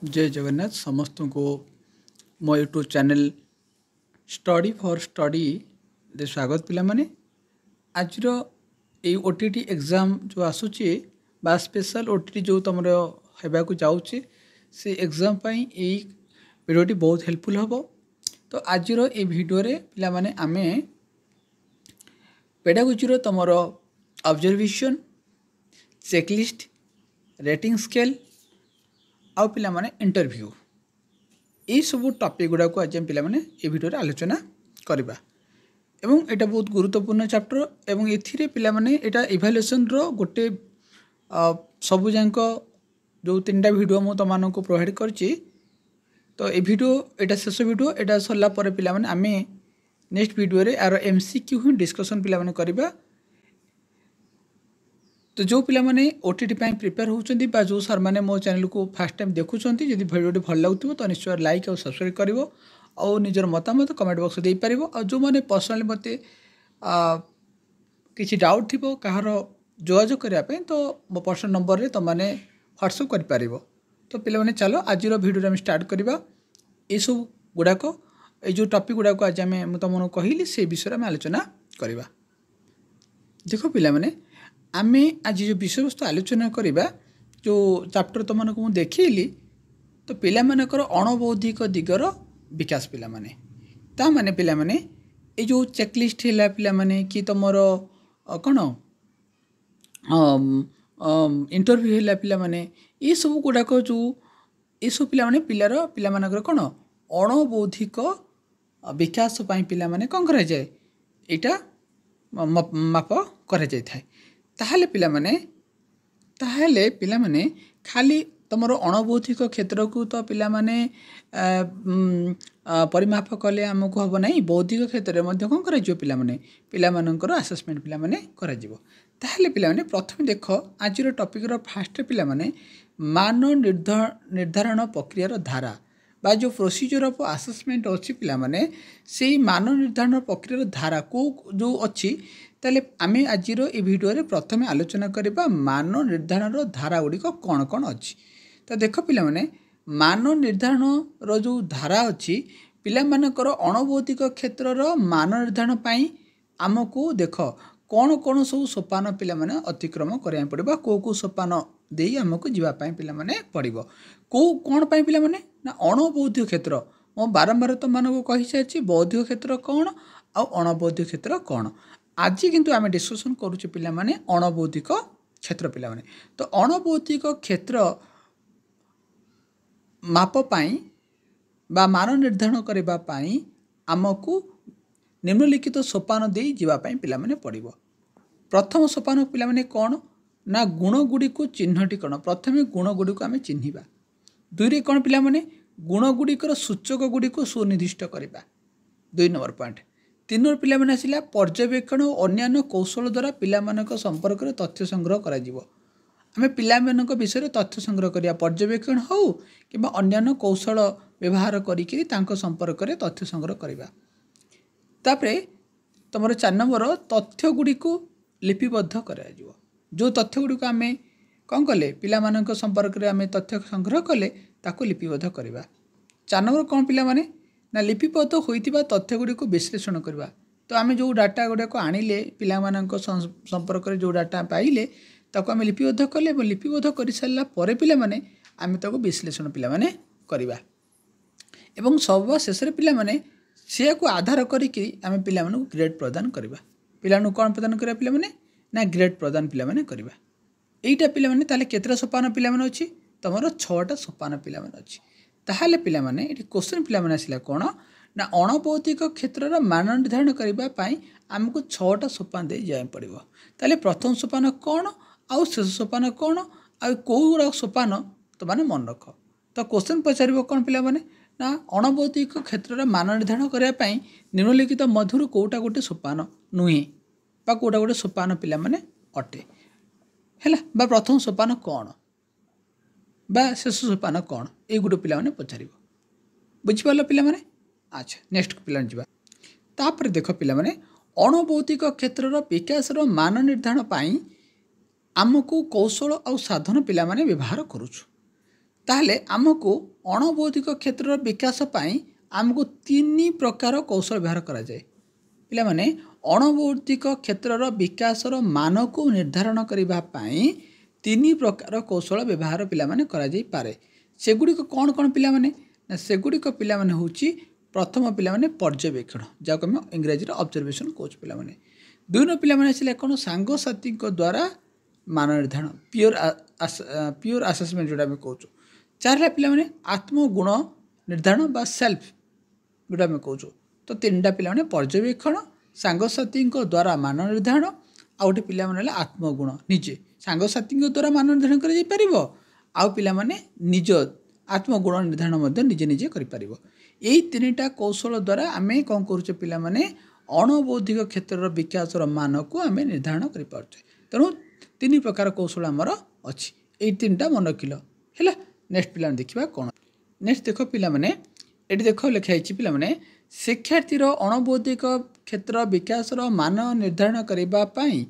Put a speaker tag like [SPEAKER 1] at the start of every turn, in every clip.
[SPEAKER 1] जय जगन्नाथ समस्त को मो YouTube channel study for study दे स्वागत पिला माने आज ये ओटीटी एग्जाम जो आसूची बा स्पेशल ओटीटी जो तुम हेबाक जाऊँचे से एग्जाम पाई ये वीडियोटी बहुत हेल्पफुल हम। तो आज ये वीडियो रे पिला माने आमे पेडागोजी तुम ऑब्जर्वेशन चेकलिस्ट रेटिंग स्केल आउ पिला माने इंटरव्यू ये सब टॉपिक गुड़ा को आज पिला माने ये वीडियो रे आलोचना करबा एवं एटा बहुत गुरुत्वपूर्ण चैप्टर एवं एथिरे पिला माने एटा इवैल्यूएशन रो गोटे सबु जांक जो तीनटा वीडियो मो तमान को प्रोवाइड करची। तो ये वीडियो एटा शेष वीडियो एटा सरला पर पिला माने आमे नेक्स्ट वीडियो रे आर एमसीक्यू ही डिस्कशन पिला माने करबा। तो जो पिला माने ओटीटी पाई प्रिपेयर होउचंदी बा जो सर माने मो चैनल को फर्स्ट टाइम देखुचंती यदि वीडियो भल लागुथिबो तो निश्चय लाइक और सब्सक्राइब करिवो और निजर मतामत कमेंट बॉक्स दे पारिवो। और जो माने पर्सनली मते किछि डाउट थिबो कहार जोगाजोग करिया पे तो मो पर्सनल नंबर रे त माने व्हाट्सएप करि पारिवो। तो पिला माने चलो आज रो वीडियो हम स्टार्ट करबा। ए सब गुडा को ए जो टॉपिक गुडा को आज हम तुमको कहली से विषय में आलोचना करबा। देखो पिला माने आमे आज जो विषय वस्तु आलोचना करबा जो चैप्टर तुमको मु देखैली तो पिला मानकर अणबौद्धिक दिगर विकास पिला माने ता माने पिला माने ए जो चेकलिस्ट हैला पिला माने कि तुमर कोन इंटरव्यू हैला पिला माने ये सब गुडा को जो ये सब पिला मानकर कोन अणबौद्धिक विकास पई पिला माने कोन करा जाय एटा माप करा जाय थाए। ताहले पिला माने खाली तुम अणबौद्धिक क्षेत्र को तो पिला माने परिमाप कले आमको हम ना बौद्धिक क्षेत्र में कौन कर पिला मानकर आसेसमेंट पिला माने करा जिवो। ताहले पिला माने प्रथम देख आज टॉपिक रो फास्ट पिला माने मान निर्धारण प्रक्रिया धारा बा जो प्रोसीजर ऑफ आसेसमेंट अच्छी पिला माने से मान निर्धारण प्रक्रिया धारा को जो अच्छी ताले आमे आज ये वीडियो रे प्रथम आलोचना करबा मान निर्धारण धारा गुड़िक कौन कौन अच्छी। तो देख पिला माने मान निर्धारण रो जो धारा अच्छी पिला मानकर अणबौद्धिक क्षेत्र रो मान निर्धारण पाई आमको देख कौन कौन सब सोपान पिला माने अतिक्रम करिया पड़िबा को सोपान देई आमको जीवा पाई पिला माने पड़िबो को कौन पाई पिला माने ना अणबौद्धिक क्षेत्र मो बारंबार तो मानको कहि साची बौद्धिक क्षेत्र कौन आ अणबौद्धिक क्षेत्र कौन। आज किंतु आमे डिस्कशन करूचे पिला माने अणबौद्धिक क्षेत्र पिला माने। तो अणबौद्धिक क्षेत्र माप पाई बा मान निर्धारण करबा पाई आमको निम्नलिखित सोपान दे जीवा पाई पिला माने पड़िबो। प्रथम सोपान पिला माने कौन ना गुण गुडी को चिन्हटीकरण प्रथमे गुण गुडी को आमे चिन्हिबा। दुई कौन पिला माने गुण गुडिकर सूचक गुडी को सुनिर्दिष्ट करबा 2 नंबर पॉइंट। 3 नंबर पिला माने आसिला पर्यवेक्षण और अन्य कौशल द्वारा पिला मानक संपर्क रे तथ्य संग्रह करा जिवो। आमे पिला मानक विषय तथ्य संग्रह करिया पर्यवेक्षण हो किबा अन्य कौशल व्यवहार करिकि तांको संपर्क रे तथ्य संग्रह करबा। तापरे तमरो 4 नंबर तथ्य गुडी को लिपिबद्ध करा जिवो। जो तथ्य गुडी को आमे कौन कले पिला मानक संपर्क रे आमे तथ्य संग्रह कले ताको लिपिबद्ध करबा। 4 नंबर कौन पिला माने ना लिपिबद्ध होइतिबा तथ्य गुडी को विश्लेषण करबा। तो आमे जो डाटा गुडी को आनिले पिला मानक संपर्क रे जो डाटा पाइले ताको आमे लिपिबद्ध कले और लिपिबद्ध करि सारला परे पिला माने आमे ताको विश्लेषण पिला माने करबा एवं सब शेष रे पिला माने से को आधार करिकि आमे पिला मानक ग्रेड प्रदान करबा। पिला मानक कोन प्रदान करबा पिला माने ना ग्रेड प्रदान पिला माने करबा। एइटा पिला माने ताले केतरा सोपान पिला माने अछि तमरो 6टा सोपान पिला माने अछि। ताहाले पिला माने एटी क्वेश्चन पिला माने आसिला कोन ना अणबौद्धिक क्षेत्र रो मान निर्धारण करबा पई हमको 6टा सोपान दे जाय पड़िबो। ताले प्रथम सोपान कोन आउ शेष सोपान कोन आ कोउरा सोपान तो माने मन रख। तो क्वेश्चन पचारिबो कोन पिला माने ना अणबौद्धिक क्षेत्र रो मान निर्धारण करबा पई निम्नलिखित मधुर कोउटा गोटे सोपान नुहे बा कोउटा गोटे सोपान पिला माने अटे हैला बा प्रथम सोपान कोन बा शेष सोपान कौन ये गुटे पिला माने पचारिबो। बुझि पालो पिला माने। अच्छा नेक्स्ट पिला जिबा। तापर देखो पिला माने अणबौद्धिक क्षेत्र रो विकास रो मान निर्धारण पाई आमको कौशल और साधन पिला माने व्यवहार करूछु। ताहले आमको अणबौद्धिक क्षेत्र विकास पाई आमको 3 प्रकार कौशल व्यवहार करा जाए। पिला माने अणबौद्धिक क्षेत्र विकासर मान को निर्धारण करबा पाई 3 प्रकार कौशल व्यवहार पिला माने करा जाई पारे। सेगुडी को कौन पिला माने ना सेगुडी को पिला माने होची प्रथम पिला माने पर्यवेक्षण जाको हम इंग्रजी रे ऑब्जर्वेशन कोच पिला माने। दुई न पिला माने आसिले कोन सांगो साथी को द्वारा मान निर्धारण प्योर असेसमेंट जोड़ा में कहूँ। चार पिला माने आत्मगुण निर्धारण बा सेल्फ जोड़ा में कहूँ। तो 3टा पिला माने पर्यवेक्षण सांगसाथी द्वारा मान निर्धारण आ गोटे पिला माने आत्मगुण निजे सांगसाथी द्वारा मान निर्धारण कर जाई परिबो आ पिला माने निज आत्मगुण निर्धारण मध्य निजे निजे करि परिबो। एई 3टा कौशल द्वारा आमे कोन करूचे पिला माने अणबौद्धिक क्षेत्र विकासर मान को आमे निर्धारण करि पारछे। तेणु 3 प्रकार कौशल आमर अच्छी ये 3टा मन रखिल है। नेक्स्ट पिला देखा कौन नेक्स्ट देख पिला माने एटी देख लिखाई पिला माने शिक्षार्थीर अणबौद्धिक क्षेत्र विकासर मान निर्धारण करने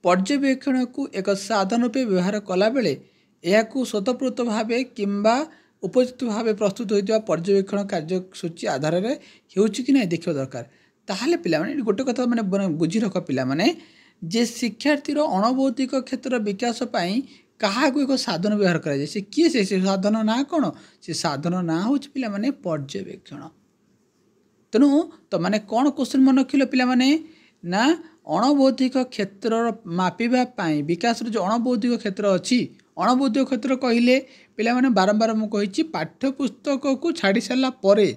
[SPEAKER 1] पर्यवेक्षण को एक साधन रूपे व्यवहार कला बेले यह स्वतःपूर्त भाव किंबा उपयुक्त भाव प्रस्तुत होता पर्यवेक्षण कार्यसूची आधार में होउछि कि नहीं देखा दरकार। ताहले पिला माने गोटे कथा माने बुझी रख पिला माने जे शिक्षार्थीर अणबौद्धिक क्षेत्र विकास पाई कहा को एक साधन व्यवहार करा जाए से किए से साधन ना कौन से साधन ना हो पिला माने पर्यवेक्षण। तेणु तो माने कौन क्वेश्चन मन रखिल पिला माने ना अणबौद्धिक क्षेत्र मापिबा पाई विकास जो अणबौद्धिक क्षेत्र अच्छी अणबौद्धिक क्षेत्र कहले पिला माने बारंबार मु कहिछि पाठ्यपुस्तक को छाड़ी सारा परे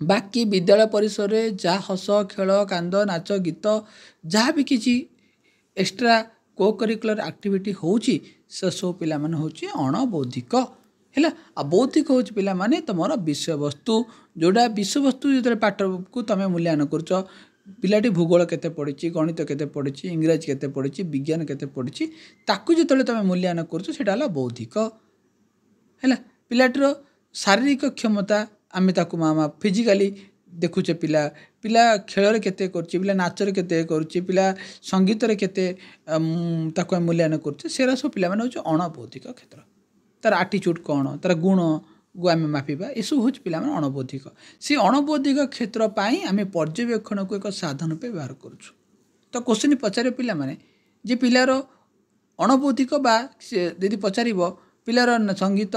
[SPEAKER 1] बाकी विद्यालय परिसर में जहाँ हस खेल कांद नाच गीत जहाँ भी किसी एक्स्ट्रा को करिकुलर एक्टिविटी होउची से सब पिला माने होची अणबौद्धिक है। आ बौद्धिक होची पिला माने तुमर विषय वस्तु जोड़ा विषय वस्तु जो पाठ को तुम मूल्यांकन करछ पिलाटी भूगोल केते पढ़ी गणित केते पढ़ी इंग्रजी केते पढ़ी विज्ञान केते पढ़ी ताकू जो तुम मूल्यांकन करछ सेटा हला बौद्धिक है। पिलाटीर शारीरिक क्षमता आम ताकू मामा फिजिकाली देखुचे पिला पिला खेल केते करछि पिला नाच रे केते करछि पिला संगीत रे केते ताकू मूल्यांकन करछि सेरा सब पिला माने होछ अणबौद्धिक क्षेत्र। तार एटीट्यूड कौन तार गुण को आम मापिबा एसब हूँ पिला माने अणबौद्धिक। से अणबौद्धिक क्षेत्र पाई आम पर्यवेक्षण को एक साधन रूपे व्यवहार करूछु। तो क्वेश्चन पचारे पिला माने जे पिलार अणबौद्धिक बा यदि पचारिबो पिलार संगीत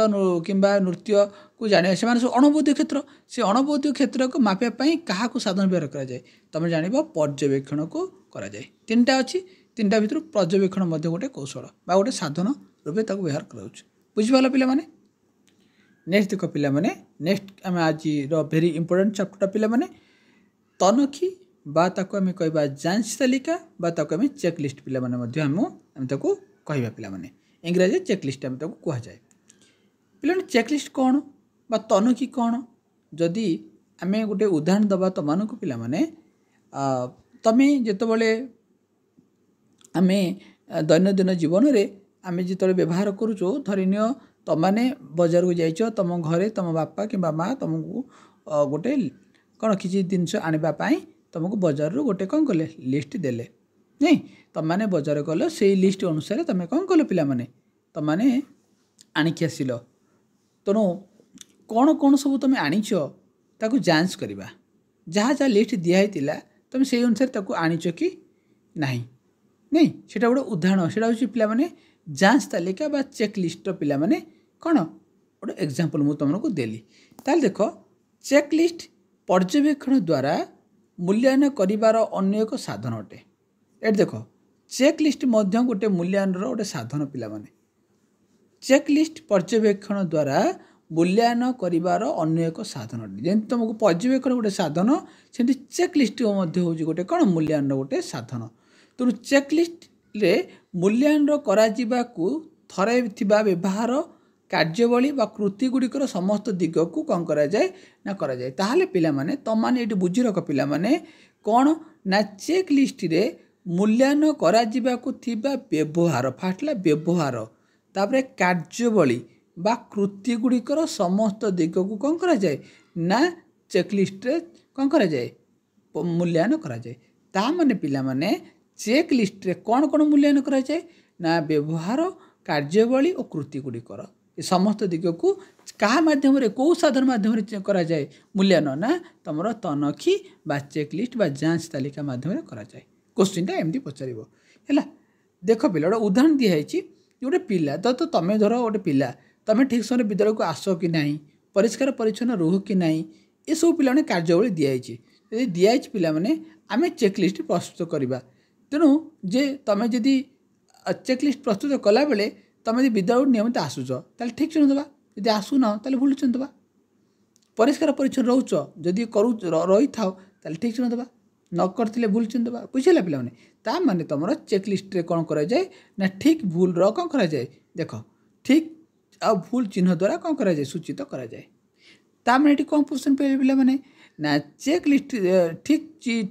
[SPEAKER 1] किंबा नृत्य को जाने से सब अणबौद्धिक क्षेत्र से अणबौद्धिक क्षेत्र को मापिया क्या साधन व्यवहार करा जाए तुम जान पर्यवेक्षण को करा जाए। 3टा अच्छी 3टा भितर पर्यवेक्षण गोटे कौशल बा गोटे साधन रूपे व्यवहार कर बुझिपाल पिला माने। नेक्स्ट देख पिला माने नेक्स्ट आम आज वेरी इंपोर्टेंट चैप्टर पिला माने तनखी बा ताको आम कहबा जांच तालिका बा ताको आम चेकलिस्ट पिला माने मध्य आम ताको कहबा पिला माने इंग्रजी चेकलिस्ट आम ताको कह जाए। पिला चेकलिस्ट कौन बा तनखी कौन जदि आम गोटे उदाहरण दबा तो मानक पिला माने तमें जितेबाला आम दैनंदिन जीवन में आम जो व्यवहार करूँ धरिनिय तमाने बजार को जाइछ तुम घरे तुम बापा कि माँ तुमको गोटे कौन किसी जिनस आने तुमको बजार रू गोटे कौन कले लिस्ट देले नहीं तुम मैंने बजार गल से लिस्ट अनुसार तुम कौन कल पिला माने तुम मैंने आणिक आसिल तेणु कौन कौन सब तुम आणिछ ताकू जांच करवा जहाँ जहाँ लिस्ट दिखाई तुम से अनुसार ताकू आणिछ कि नहीं नहीं सेटा गोटे उदाहरण सेटा हूँ पिला माने जांच तालिका बा चेकलिस्ट पिला माने कौन गोटे एग्जांपल मु तुमको देली। ताल देख चेकलिस्ट पर्यवेक्षण द्वारा मूल्यांकन करिवार अन्य एक साधन अटे। ये देख चेकलिस्ट मध्य गोटे मूल्यांकन गोटे साधन पिला माने चेकलिस्ट पर्यवेक्षण द्वारा मूल्यांकन करिवार अन्य एक साधन अटे। जेमती तुमको पर्यवेक्षण गोटे साधन सेमती चेकलिस्ट मध्य होउछि गोटे कौन मूल्यांकन गोटे साधन। तेणु चेकलिस्ट रे मूल्यांकन करा जिबाकू थरे थिबा व्यवहार कार्यवली बा कृति गुड़िकर समस्त दिग को कौन करा जाए ना करा जाए। ताहले पिला माने तम माने एटी बुझी रख पिला माने कौन ना चेकलिस्ट रे मूल्यांकन करा जिबाकू थिबा व्यवहार फाटला व्यवहार तापरे कार्यवली बा कृति गुड़िकर समस्त दिग को कौन करा जाए ना चेकलिस्ट रे कौन करा जाए मूल्यांकन करा जाए। ता माने पिला माने चेकलिस्ट रे कौन कौन मूल्यांकन करा जाए ना व्यवहार कार्यवली और कृति गुड़िकर ए समस्त दिग को क्या माध्यम कौ साधन माध्यम कराए मूल्यांकन ना तुम तनखी बा चेकलिस्ट बा जांच तालिका माध्यम कराए क्वेश्चन एमती पचार है। देख पिला गोटे उदाहरण दिखाई गोटे पिला तो तुम धर गोटे पिला तुम ठीक समय विद्यालय को आस कि ना परिष्कार परिच्छन्न रुह कि ना ये सब पिला कार्यवली दिखाई दिखाई पिला आम चेकलिस्ट प्रस्तुत करवा तेणु जे तुम जदि चेकलिस्ट प्रस्तुत कला बेले तुम यदि विद्यालय नियमित आसुच ताल ठीक चिन्ह देवा यदि आसुन ताल भूल चिन्ह देवा परिष्कार परिच्छन्न रोच जदि करू रही था ठीक चिन्ह देवा न करते भूल चिन्ह देवा बुझेगा पे माने तुम चेकलिस्ट कौन कराए ना ठीक भूल कौन कराए देख ठीक आ भूल चिन्ह द्वारा कौन कराए सूचित कराए ताने ये कौन क्वेश्चन पे पे ना चेकलिस्ट ठीक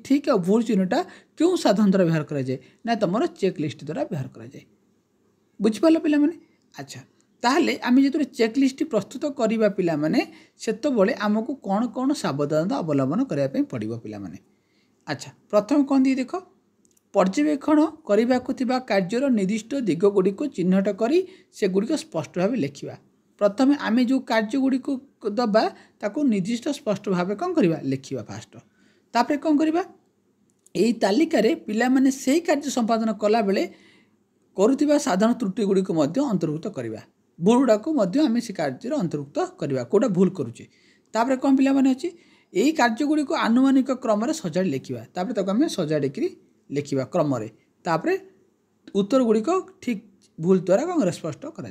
[SPEAKER 1] ठीक आ भूल चिन्हटा क्यों साधन द्वारा व्यवहार कराए ना तुम चेकलिस्ट द्वारा व्यवहार कराए बुझिपाल पे अच्छा ताहले आम जो चेकलिस्ट प्रस्तुत करवा पे से आमको कौन कौन सावधानता अवलंबन करने पड़ो पे अच्छा प्रथम कौन दी देख पर्यवेक्षण करने को कार्यर निर्दिष्ट दिग गुड़िक चिन्हट कर से गुड़िक स्पष्ट भाव लिखा प्रथम आम जो कार्य गुड़िक दबा ताको निर्दिष्ट स्पष्ट भाव कौन करवा लिखा फास्ट तापर कौन करवा यही तालिकार पिला माने से कार्य संपादन कला बेले करुवा साधारण त्रुटि गुड़िक अंतर्भुक्त करवा भूल गुड़ाक आम से कार्य अंतर्भुक्त करवा कौटा भूल करुचे तापर कौन पिला माने अच्छी यही कार्य गुड़िक आनुमानिक क्रम सजाड़ी लिखा तापर आम सजाड़ी लिखा क्रम तापर उत्तर गुड़िक ठीक भूल द्वारा कौन स्पष्ट कर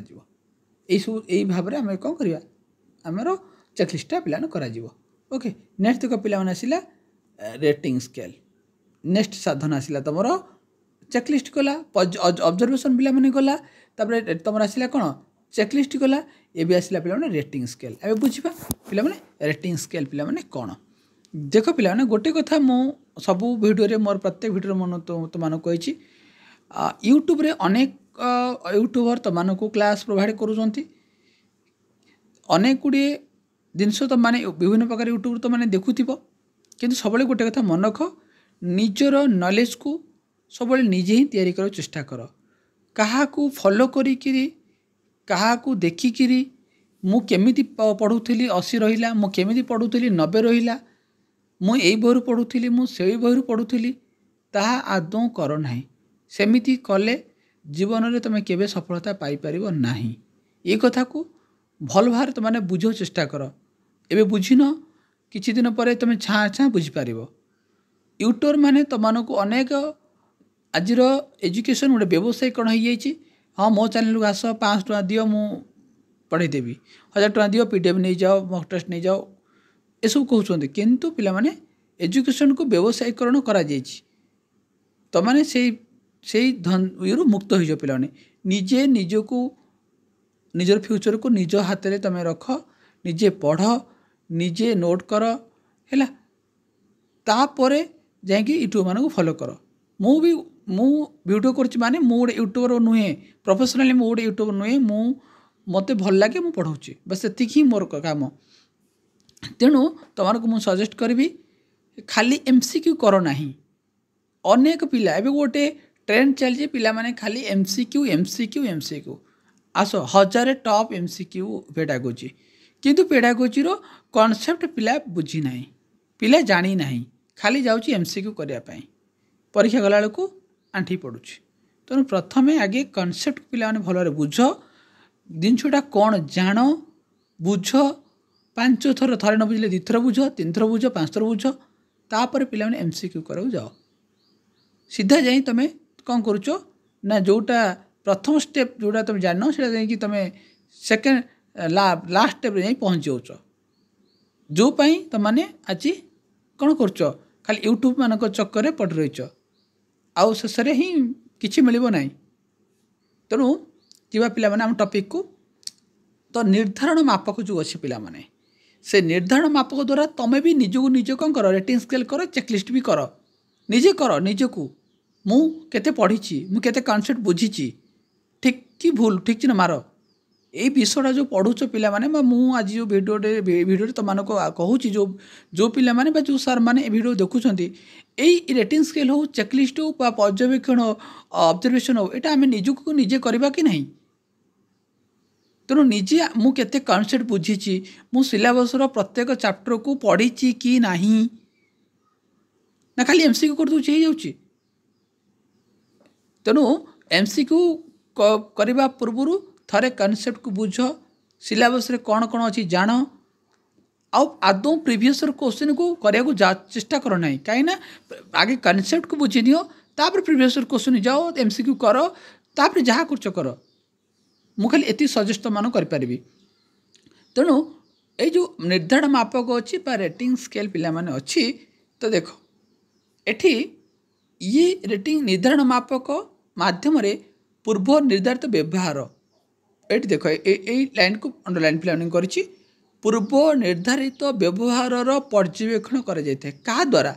[SPEAKER 1] यही भाव में आम कौन करवा आमर चेकलिस्टा पिला कर ओके नेक्स्ट देख पिला आसला रेटिंग स्केल नेक्स्ट साधन आसला तुम चेकलिस्ट गला ऑब्जर्वेशन पिला गला तापर तुम आसला कौन चेकलिस्ट गला ये भी आसला पिला रेटिंग स्केल ए बुझा पे रेटिंग स्केल पिला कौन देख पिला गोटे कथा मु सबू भिडियो मोर प्रत्येक भिडियो मन तुम कही यूट्यूब रे अनेक यूट्यूबर तुमको क्लास प्रोवाइड करुँच अनेक गुड़े जिनस तुम मैंने विभिन्न प्रकार यूट्यूब तुम मैंने देखुव कि सब गोटे कथा मन रख निजर नॉलेज को सब निजे ही तैयारी कर चेष्टा कर क्या फॉलो करी क्या देखिकी मुझे पढ़ुली 80 रहा मुझे पढ़ुली 90 रहा मुझे बहू पढ़ुली मुझे बहू पढ़ुली ताहा आदौ कर ना सेमिति कले जीवन में तुम केवे सफलता पाइपर ना ये कथा को भल भाव तुमने बुझ चेष्टा कर एवं बुझिन किछि दिन पर तुम छाँ छाँ बुझीपार यूट्यूबर मैंने तुमको अनेक आज एजुकेशन गोटे व्यवसाय कौन हो जाइए हाँ मो चैनल को आस 500 टଙ୍କା दियो मु पढ़ेदेवी 1000 टଙ୍କା दियो पीडीएफ नहीं जाओ मॉक टेस्ट नहीं जाओ ये सब कहते किंतु पिला माने एजुकेशन को व्यवसायीकरण करा तुमने से ये मुक्त हो जाओ पिला निजे निजको निजर फ्यूचर को निज हाथ में तुम रख निजे पढ़ निजे नोट कर है तापर जाकि यूट्यूब मान फॉलो कर मु वीडियो कर माने मु गोटे यूट्यूबर नुहे प्रोफेशनली मु गोटे यूट्यूबर नुहे मत भल लगे मु पढ़ाऊँ बस से मोर काम तेणु तुमको मुझे सजेस्ट करी खाली एमसीक्यू कर ना अनेक पिला एवं गोटे ट्रेंड चलती पिला माने खाली एमसीक्यू आस 1000 टॉप एमसीक्यू पेडागोजी किंतु पेडागोजी रो कॉन्सेप्ट पिला बुझी ना पिला जानी ना खाली जाऊँगी एमसीक्यू करने परीक्षा गला बेलू आंठी पड़ुଛି तेणु प्रथमे आगे कॉन्सेप्ट पिला माने भल बुझ जिनटा कौन जान बुझ 5 थर थे न बुझे 2 थर बुझ 3 थर बुझ 5 थर बुझ तापर पिला माने एमसीक्यू करा जाओ सीधा जाई तुम कौन करुच ना जोटा प्रथम स्टेप जोटा तुम जान से तुम सेकेंड लास्ट स्टेप जाई पहुँच जाऊच जो तुम मैंने आज कौन करुच खाली यूट्यूब मान चक्कर पड़ रही आउ शेष ही किसी मिल ना तेणु जीवा पिला माने आम टॉपिक को तो निर्धारण मापक जो अच्छे पिला माने से निर्धारण मापक द्वारा तुम भी निजको निज कौन कर रेटिंग स्केल कर चेकलिस्ट भी कर निजको मु केते पढ़ी मु केते कॉन्सेप्ट बुझी ठीक कि भूल ठीक चिन्ह मार ये विषयटा जो पढ़ुच पिला माने मु आज जो वीडियो तुमको कहूँ जो पिला माने जो सार माने वीडियो देखुं यही रेटिंग स्केल हो चेकलिस्ट हो पर्यवेक्षण हो ऑब्जर्वेशन हो यहाँ आम निजको निजे करवा कि नहीं तेणु निजे मु केते कॉन्सेप्ट बुझी मु सिलेबस प्रत्येक चैप्टर को पढ़ी कि नहीं ना खाली एमसीक्यू कर दूची जाऊँगी। तेणु एमसीक्यू करने पूर्व थरे कॉन्सेप्ट को बुझ सिलेबस रे कौन कौन अच्छी जान आदौ प्रीवियस क्वेश्चन को करने चेष्टा कर ना कहीं आगे कॉन्सेप्ट को बुझी नियो तापर प्रीवियस क्वेश्चन जाओ एमसीक्यू कर तापर जहाँ कर कर मु खाली एति सजेस्ट मान करि। तेणु ये जो निर्धारण मापक अच्छी रेटिंग स्केल पिला माने अच्छी तो देखो एठी ये रेटिंग निर्धारण मापक माध्यम रे पूर्व निर्धारित व्यवहार ये देखो ये लाइन को अंडरलाइन प्लानिंग करिछि पूर्व निर्धारित व्यवहार पर्यवेक्षण करा जायते का द्वारा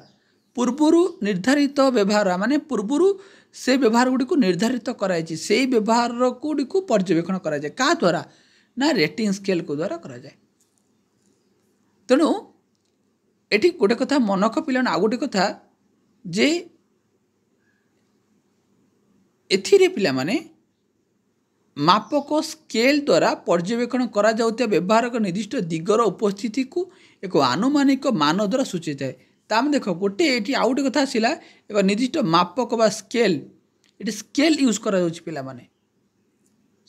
[SPEAKER 1] पूर्वरु निर्धारित व्यवहार माने पूर्वरु से व्यवहार गुडी को निर्धारित कराई से व्यवहार गुडी को पर्यवेक्षण करा जाए का द्वारा ना रेटिंग स्केल को द्वारा करा जाए। तेणु एठी गोटे कथा मनक पिला आ गोटे कथा जे एथिरे पिला माने मापक स्केल द्वारा पर्यवेक्षण करा जाउतिया व्यवहार का निर्दिष्ट दिगर उपस्थिति को एक आनुमानिक मान द्वारा सूचित है। ताम देख गोटे ये आउ गोटे कथा आसला एक निर्दिष्ट मापक बा स्केल ये स्केल यूज करा जाउछि पिला माने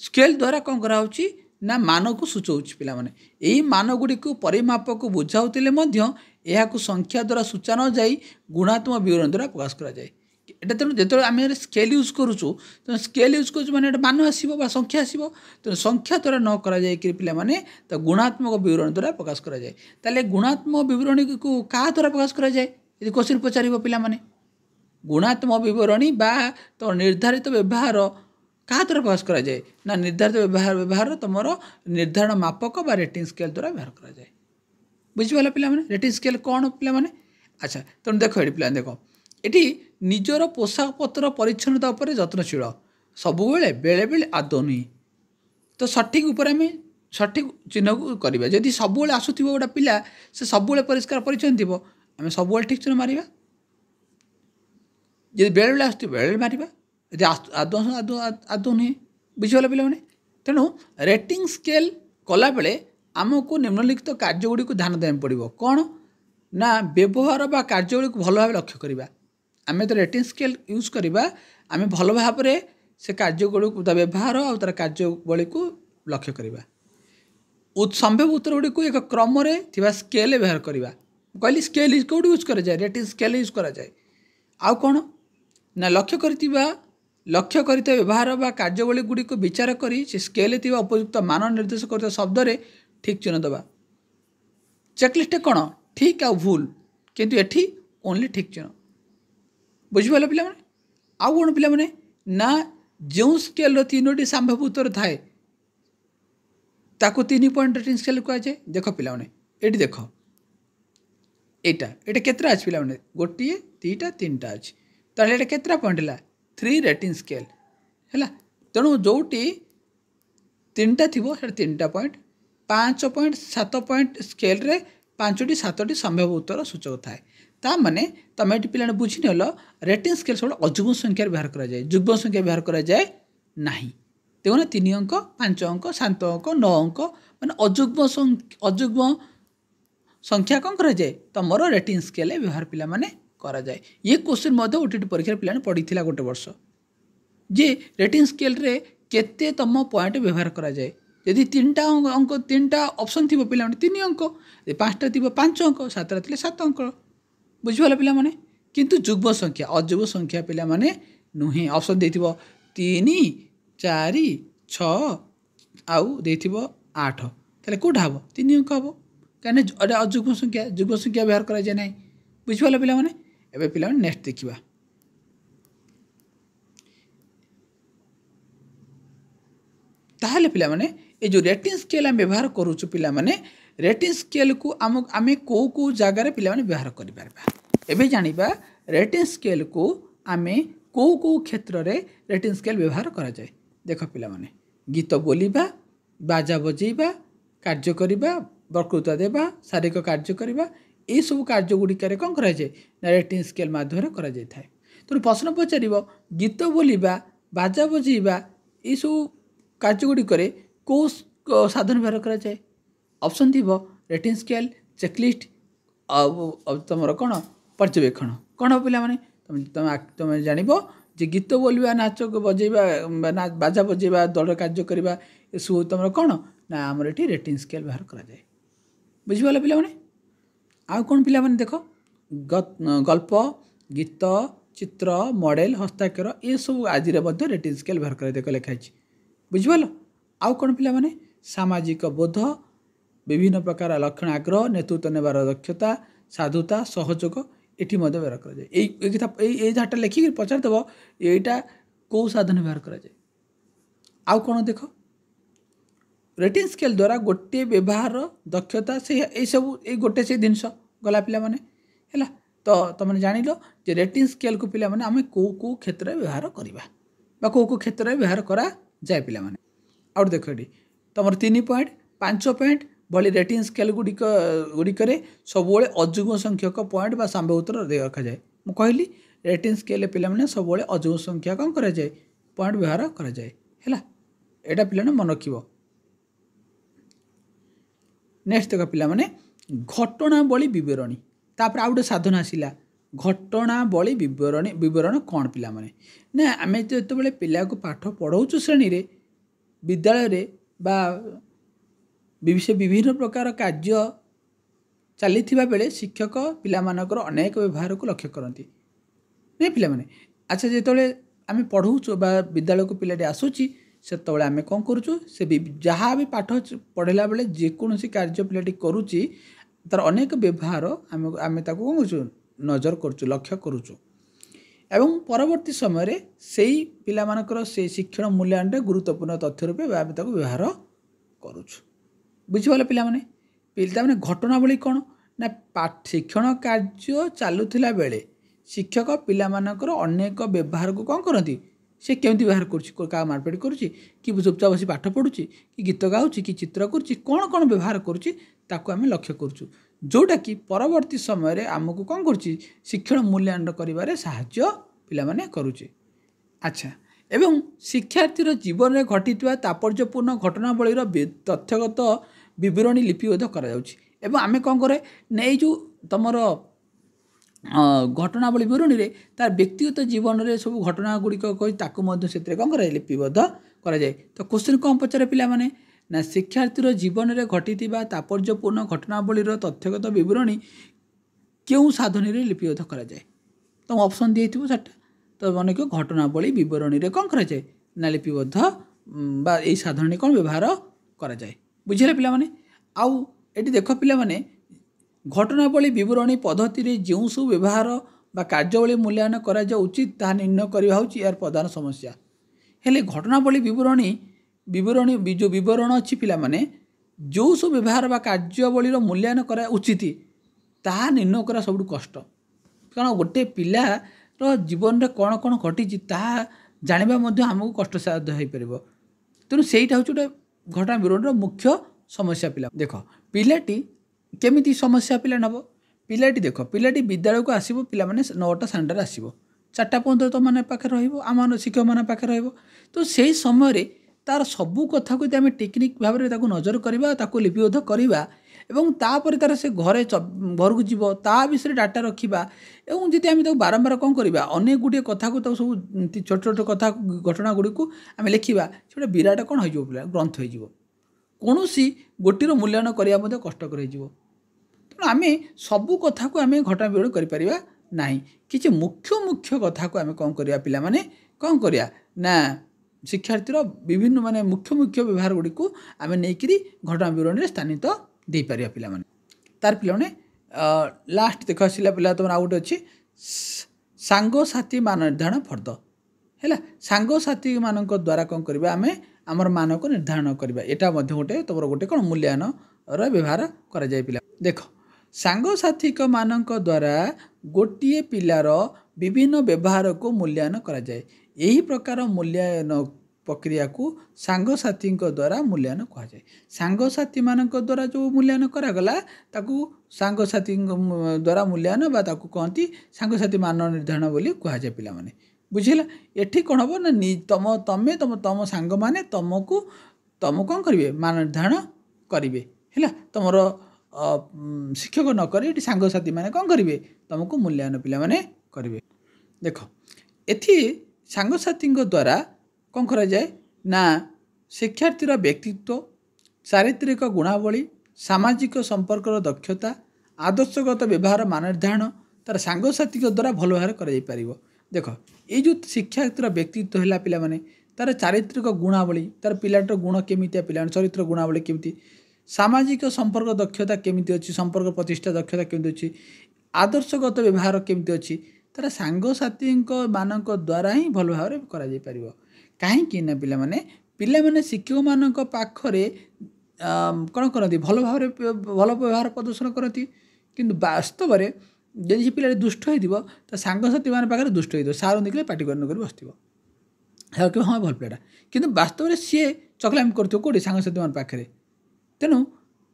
[SPEAKER 1] स्केल द्वारा कौन करा होछि ना मान को सूचाउछि पिला माने एही मान गुडी को परिमाप को बुझाउतिले मध्य एहा को संख्या द्वारा सूचना जाई गुणात्मक विवरण द्वारा प्रकाश करा जाए। एटा तेणु जो आम स्केल यूज करूँ तो स्केल यूज कर माने मान आसो संख्या आसो तेणु संख्या द्वारा न करा जाए कि पिला माने तो गुणात्मक विवरण द्वारा प्रकाश करा जाए। ताले गुणात्मक विवरणी को क्या द्वारा प्रकाश करा जाए यदि क्वेश्चन पचार पिला माने गुणात्मक विवरणी बा तो निर्धारित व्यवहार क्या द्वारा प्रकाश करा जाए ना निर्धारित व्यवहार तुम निर्धारण मापक बा रेटिंग स्केल द्वारा व्यवहार करा जाए। बुझीपाल पिला माने रेटिंग स्केल कौन पिला माने अच्छा तेणु देख ये पिला देख ये निजर पोशाक पत्र परिच्छन्नता उपर यत्नशील सब बेले बेले आदौ नुह तो सठिक उपर आम सठिक चिन्ह को करवा जदि सब आसुव गोटे पिला से सब परिष्कार परिच्छन्न थी आम सब ठीक चिन्ह मारिबा जदि बेले बेले आसुव बेले मारिबा यदि आदौ आदौ आदौ नुहे बुझीगला पिला माने। तेणु रेटिंग स्केल कला बेले आमको निम्नलिखित कार्यगुड़ी को ध्यान देवाक पड़ो कौन ना व्यवहार बा कार्यगुड़ी को भल भाव लक्ष्य करवा आम तो रेटिंग स्केल यूज करवा आम भल भाव से कार्यगुड़ी को व्यवहार और तार कार्यवली को लक्ष्य करवा संभव उत्तर गुड़ी को एक क्रम स्केल व्यवहार करवा कहली स्केल कौट यूज कराए रेटिंग स्केल यूज कराए आउ कौन ना लक्ष्य करते व्यवहार बा कार्यवली गुड़ी को विचार करी से स्केल उपयुक्त मान निर्देश करता शब्द ठीक चिन्ह दबा चेकलिस्ट कौन ठीक आ भूल किंतु एठी ओनली ठीक चिन्ह बुझिपाल पिला माने आउ कौन पिला माने ना जो स्केल तीनोटी संभव उत्तर थाए ताको 3 पॉइंट रेटिंग स्केल कह जाए। देख पिला माने एठी देख एटा केतरा अछि पिला माने गोटे तीटा तीनटा अछि ताले एटा केतरा पॉइंट हला 3 रेटिंग स्केल हला तेणु जोटी 3टा थिबो से 3टा पॉइंट 5 पॉइंट 7 पॉइंट स्केल रे 5टी 7टी संभव उत्तर सूचक थाए ता माने तुम ये पिला बुझी नल रेटिंग स्केल सब अजुग्म संख्या व्यवहार करा जाए जुग्म संख्या व्यवहार करा जाए नहीं देखो 3 अंक 5 अंक 7 अंक 9 अंक माने अजुग्म संख्या कौन करा जाए तुम रेटिंग स्केल व्यवहार पिला माने करा जाए। ये क्वेश्चन मध्य ओटीटी परीक्षा पिला पढ़ी गोटे वर्ष जे रेटिंग स्केल रे केते तुम पॉइंट व्यवहार करा जाए यदि 3टा अंक 3टा ऑप्शन थी पिला 3 अंक 5टा थी 5 अंक 7टा थी 7 अंक बुझिपाल पिला माने किंतु जुग्म संख्या अजुग्म संख्या पिला माने नुहे ऑप्शन देथिबो 3 4 6 आउ देथिबो 8 ताले कोठा हबो 3 अंक हबो कने अजुग्म संख्या व्यवहार करा जाय नै बुझिपाल पिला माने एबे पिला नेक्स्ट देखिबा ताहले पिला माने ए जो रेटिंग स्केल हम व्यवहार करूछु पिला माने रेटिंग स्केल को आमे को जगार पिला माने व्यवहार करि पारबा एबे जानिबा रेटिंग स्केल को आमे को क्षेत्र रे रेटिंग स्केल व्यवहार करा जाए। देख पिला माने गीत बोलिबा बाजा बजेबा कार्य करिबा वक्तृता देबा शारीरिक कार्य करिबा ए सब कार्य गुड़िकार कौन करा जाए ना रेटिंग स्केल माध्यम करा जाय थाए। तेणु प्रश्न पचारिबो गीत बोलिबा बाजा बजेबा ए सब कार्य गुड़िकर को साधन व्यवहार कराए ऑप्शन थी रेटिंग स्केल चेकलिस्ट तुम कौन पर्यवेक्षण कौन हम पे तुम जान जे गीत बोलवा नाच बजेबा बाजा बजेबा दल कार्य करवा ये सब तुम कौन ना आमर ये रेटिंग स्केल व्यवहार कराए बुझीपाल पे आउ कौन पे देख गल्प गीत चित्र मॉडल हस्ताक्षर ये सब आज रेटिंग स्केल व्यवहार कर लिखाई बुझीपाल आउ कौन पे सामाजिक बोध विभिन्न प्रकार लक्षण आग्रह नेतृत्व नेबार दक्षता साधुता सहयोग ये व्यवहार कराए झाटा लिखिक पचारदेव यहाँ कौ साधन व्यवहार कराए आउ कौन देख रेटिंग स्केल द्वारा गोटे व्यवहार दक्षता से ये सब ये गोटे से जिनस गला पिला माने है तो तुमने जान लो जे रेटिंग स्केल को पिला माने आम कौ कौ क्षेत्र में व्यवहार करवा कौ कौ क्षेत्र में व्यवहार करा जाए पिला माने और देख ये तुम 3 पॉइंट 5 पॉइंट भली रेटिंग स्केल गुड़िक सब अजुग्म संख्यक पॉइंट बा साम्यवतर रखा जाए मुझे कहली रेटिंग स्केल पे सब अजुग्म संख्या कौन कराए पॉइंट व्यवहार कराए है यहाँ पे मन रख नेक्स्ट देख पे घटनावली बरणी तापर आउ गए साधन आसला घटनावली बरण कौन पिला ना आम जो पिला को पाठ पढ़ाऊँ श्रेणी रे विद्यालय बा विभिन्न प्रकार कार्य चली बेले शिक्षक पिलामानकर अनेक व्यवहार को लक्ष्य करती नहीं पिला माने अच्छा जो आम पढ़ाऊँ बा विद्यालय को पिलाटी आसूची से आम कौन करुचु से जहाँ भी पाठ पढ़ला बेले जेकोसी कार्य पिलाटी करुच्ची तार अनेक व्यवहार आम कौन कर नजर करुचु लक्ष्य करुचु एवं परवर्ती समय से पिलामानकर से शिक्षण मूल्यांकन गुरुत्वपूर्ण तथ्य रूपे आम व्यवहार करुचु बुझीपाल पे घटनावली कौन ना शिक्षण कार्य चलुला बेले शिक्षक पिलामानकर अनेक व्यवहार को कौन करती से केमती व्यवहार कर मारपीट करुच्ची कि चुपचाप बस पाठ पढ़ुची कि गीत गाँची कि चित्र करुच्ची कौन कौन व्यवहार करुच्ची ताकू आम लक्ष्य करुचु जोटा कि परवर्ती समय आमको कौन करुच्ची शिक्षण मूल्यांकन करिबारे साहाय्य पिलामाने करुच्ची अच्छा एवं शिक्षार्थीर जीवन में घटिता तात्पर्यपूर्ण घटनावलीर तथ्यगत विवरणी लिपिबद्ध करा आम कौन करे ना जो तुम घटनावली विवरणी रे तार व्यक्तिगत जीवन में सब घटना गुड़िक कही से कौन कराए लिपिबद्ध कराए तो क्वेश्चन कौन पचारे पिला माने ना शिक्षार्थीर जीवन में घटिता तात्पर्यपूर्ण घटनावलीर तथ्यगत विवरणी क्यों साधन में लिपिबद्ध कराए तुम ऑप्शन दिए सार्टा तो मन क्यों घटनावली विवरणी रे कौन कराए ना लिपिबद्ध बा यही साधन कौन व्यवहार कराए बुझे पिला माने आउ एटी देख पिला माने घटनावली विवरणी पद्धति रे जो सब व्यवहार बा कार्यावली मूल्यांकन करा उचित ताहा निर्णय करवा होची यार प्रधान समस्या हेले घटनावली विवरणी जो विवरण अच्छी पिला माने जो सब व्यवहार बा कार्यावली मूल्यांकन करा उचित ताहा निर्णय करा सब कष्ट कारण गोटे पिलार जीवन में कौन कौन घटी जाना आमको कष्टसाध्य हो पार तेणु सहीटा हूँ गोटे घटना विवरण मुख्य समस्या पिला देख पिलाटी केमिति समस्या पिला नब पिलाटी देख पिलाटी विद्यालय को आसब पिला माने 9टा साढ़े आसब 4टा पर्यंत तुम मैंने पाखे रम शिक्षक मैंने पाखे तो से समय तार सबू कथा को आम टेक्निक भाव में नजर करवा लिपिबद्ध करवा एवं तापर तार से घरे घर को जीव ता विषय डाटा रखा एवं जी आम बारंबार कौन करवा अनेक गुटे कथा को सब छोट छोट कथा घटना गुड़ी को आम लिखा से विराट कौन हो ग्रंथ हो कौन गोटीर मूल्यांकन करने कष्टकर हो तेणु आम सबू कथा को आम घटना विवरण करें ना कि मुख्य मुख्य कथा को आम कौन करवा पिला माने कौन करवा ना शिक्षार्थीर विभिन्न माने मुख्य मुख्य व्यवहार गुड़ी को आम नहीं घटना विवरण में स्थानित दे पारिया पिला माने तार पिला माने लास्ट देख आसला पिला तुम आउ गोटे अच्छी सांगसाथी मान निर्धारण फर्द है सांगसाथी मान द्वारा कौन करवा आम आमर मान को निर्धारण करवा यहाँ गोटे तुम गोटे कौन मूल्यांकन व्यवहार करा पिला देख सांगसाथी मान द्वारा गोटे पिलार विभिन्न व्यवहार को मूल्यांकन कराए यही प्रकार मूल्यांकन प्रक्रिया को सांगसाथी द्वारा मूल्यांकन कहुए सांगसाथी मान द्वारा जो मूल्यांकन करागला ताकू सांगसाथी द्वारा मूल्यांकन बा ताकू कहती सांगसाथी मान निर्धारण बोली कहुए पिला माने बुझेगा एठी कौन हम ना तुम तुम तुम सांग मैंने तुमको तुमको कौन करेंगे मान निर्धारण करेंगे है तुम शिक्षक नक सांगसाथी मैंने कौन करेंगे तुमको मूल्यांकन पिला माने करेंगे। देख एथि सांगसाथी द्वारा कौन करा जाए ना शिक्षार्थीर व्यक्तित्व चारित्रिक गुणावली सामाजिक संपर्कर दक्षता आदर्शगत व्यवहार मान निर्धारण तार सांगसाथी द्वारा भल भाव कर। देख ये जो शिक्षार्थीर व्यक्तित्व है पिला माने तार चारित्रिक गुणावली तार पिलाटर गुण केमितिया पिला चरित्र गुणावली केमिति सामाजिक संपर्क दक्षता केमिति अच्छी संपर्क प्रतिष्ठा दक्षता केमिति अच्छी आदर्शगत व्यवहार केमिति अच्छी तार सांगसाथी मानक द्वारा ही भल भाव कर कहीं ना पिला माने शिक्षक मान पाखरे कौन करती भल भाव भल व्यवहार प्रदर्शन करती किंतु वास्तव में जदि से पिला दुष्ट हो सांगसाथी मान पाखे दुष्ट हो सार देखिए पाटी कर बस सार कह हाँ भल पिलाटा किंतु वास्तव में सी चकलामी करोटी सांगसाथी मान पाखे तेणु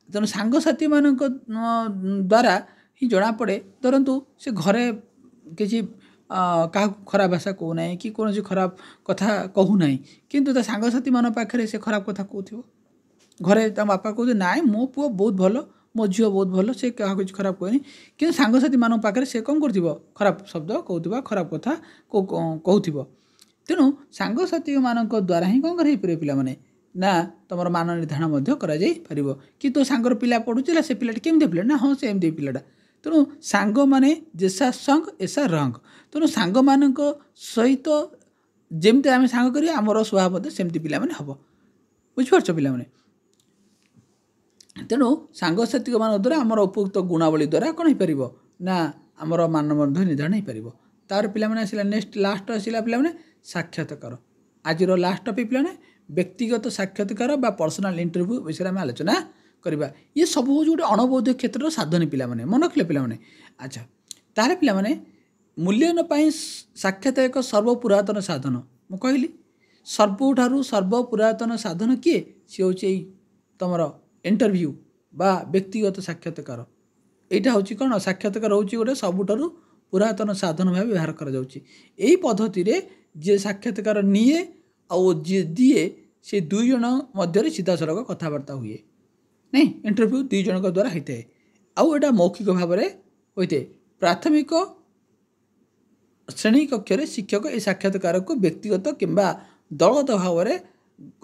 [SPEAKER 1] तेणु सांगसाथी मान द्वारा ही जना पड़े धरतु से घरे किसी क्या खराब भाषा कहूना कि कौन खराब कथा कहूना किंतु सांगसाथी मान पाखे से खराब कथा कहूब घरे बापा कहते ना मो पुओ बहुत भल मो झील बहुत भल से क्या कुछ खराब कहनी कि सांगसाथी मान पाखे से कौन कर खराब शब्द कहूबा खराब कथा कहूब तेणु सांगसाथी मान द्वारा ही कौन कर पिला माने ना तुम मान निर्धारण कर कि तो सांगर पिला पढ़ुला से पिला केमती पिला ना हाँ से एमती पिलाटा तेणु सांग माने जैसा संग ऐसा रंग तेणु सांग मान सहित जमती आम सांग कर आमर स्वभाव सेमती पिला माने हम बुझिपार पिला माने तेणु सांगसाथी मान द्वारा आमर उपयुक्त गुणावली द्वारा कौन हो पार ना आमर मान निर्धारण हो पार तार पिला माने आसला नेक्स्ट लास्ट आसला पिला माने साक्षात्कार आज लास्ट टॉपिक पिला माने व्यक्तिगत साक्षात्कार बा पर्सनाल इंटरव्यू विषय में आलोचना करवा ये सब हूँ गोटे अणबौद्ध क्षेत्र साधन पिला माने मन रखिले पिला माने अच्छा तार पिला माने मूल्यांकन साक्षात एक सर्वपुरातन साधन मु कहली सर्वठारु सर्वपुरातन साधन किए सी हूँ तुम इंटरव्यू बा व्यक्तिगत साक्षात्कार यहाँ हूँ कौन साक्षात्कार हूँ गोटे सबुठारु पुरातन साधन भाव व्यवहार कर पद्धति जे साक्षात्कार निए आउ जी दिए से दुई जन मध्य सीधा सड़क कथबार्ता हुए नहीं इंटरव्यू दुई जन द्वारा होता है आउ एटा मौखिक भाव में होता है प्राथमिक श्रेणी कक्ष शिक्षक ये साक्षात्कार को व्यक्तिगत किंबा दलगत भाव में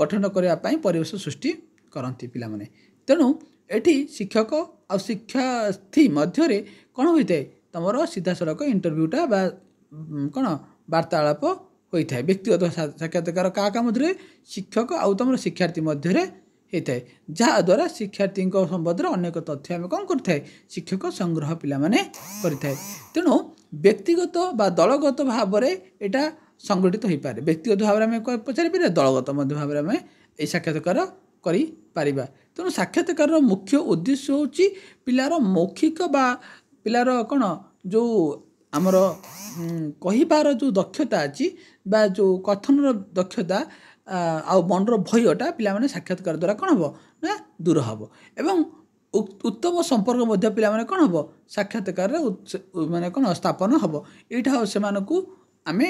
[SPEAKER 1] गठन करने परिवेश सृष्टि करती पिला माने तेणु एठी शिक्षक आ शिक्षार्थी मध्य कौन होता है तुम सीधा सड़क इंटरव्यूटा बा कौन वार्तालाप होता है व्यक्तिगत साक्षात्कार क्या मध्य शिक्षक आउ तुम शिक्षार्थी मध्य होता है जहाँद्वारा शिक्षार्थी संबंध में अनेक तथ्य आम कौन करता शिक्षक संग्रह पिला माने करें तेणु व्यक्तिगत बा दलगत भाव में यहाँ संगठित हो पारे व्यक्तिगत भाव में पचारि पारे दलगत भाव में ये साक्षात्कार कर तेणु साक्षात्कार मुख्य उद्देश्य हूँ पिलार मौखिक बा पिलार कौन जो आमर कहिबार जो दक्षता अच्छी बा जो कथन दक्षता आउ मनर भयटा पिला माने साक्षात्कार द्वारा कौन हम ना दूर हम एवं उत्तम संपर्क मध्य पिला माने कौन हम साक्षात्कार माने कौन स्थापन हम यहाँ से आम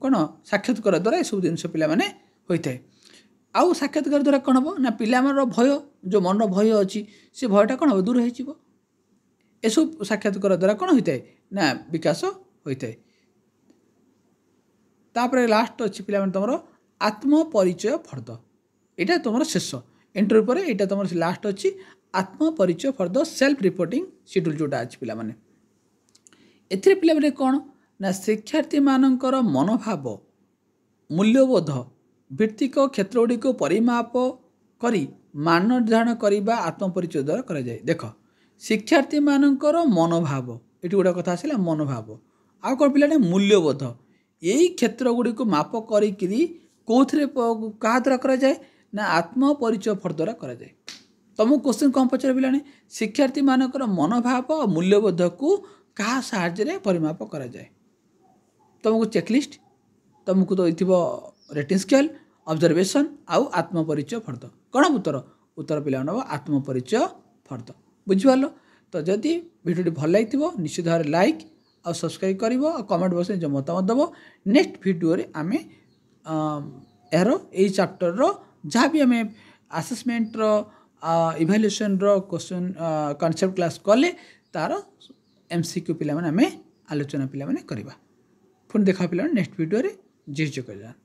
[SPEAKER 1] कौन साक्षात्कार द्वारा सब जिन पिला माने होता है आउ साक्षात्कार द्वारा कौन हम ना पिला भय जो मन भय अच्छी से भयटा कौन हम दूर हो एसब साक्षात्कार द्वारा कौन होता है ना विकास होता है तापर लास्ट अच्छी पिला तुम आत्मपरिचय फर्द यहाँ तुम शेष इंटरव्यू पर यहाँ तुम लास्ट अच्छी आत्मपरिचय फर्द सेल्फ रिपोर्टिंग शेड्यूल जोटा अच्छी पिला माने एथिरे पिला माने कौन ना शिक्षार्थी मानकर मनोभाव मूल्यबोध भित्तिक क्षेत्र गुड़ी को परिमाप करी मान निर्धारण करने आत्मपरिचय द्वारा करा जाए। देख शिक्षार्थी मानकर मनोभाव ये गोटे कथा आसला मनोभाव आउ कौन पिला मूल्यबोध यही क्षेत्र गुड़ी को माप करी कौन क्या द्वारा करा जाए ना आत्मपरिचय फर द्वारा करा जाए। तुमको क्वेश्चन कौन पचार पिलाने शिक्षार्थी मानकर मनोभाव और मूल्यबोध को क्या साहाय्य परिमाप करा जाए तुमको चेकलिस्ट तुमको तो ये रेटिंग स्केल ऑब्जर्वेशन आउ आत्मपरिचय फर्द कौन उत्तर उत्तर पिला आत्मपरिचय फर्द बुझिपार तो जदि वीडियो भल लगी निश्चित भाव लाइक और सब्सक्राइब कर कमेंट बॉक्स में जो मतामत दब नेक्स्ट वीडियो आम यार यही चैप्टर जहाँ भी आम आसेसमेंट इभाल्युएसन क्वेश्चन कॉन्सेप्ट क्लास कले तार एमसीक्यू पिला माने आमे आलोचना पिला माने करबा। पुणी देखा पिला नेक्स्ट वीडियो रे जय जगन्नाथ।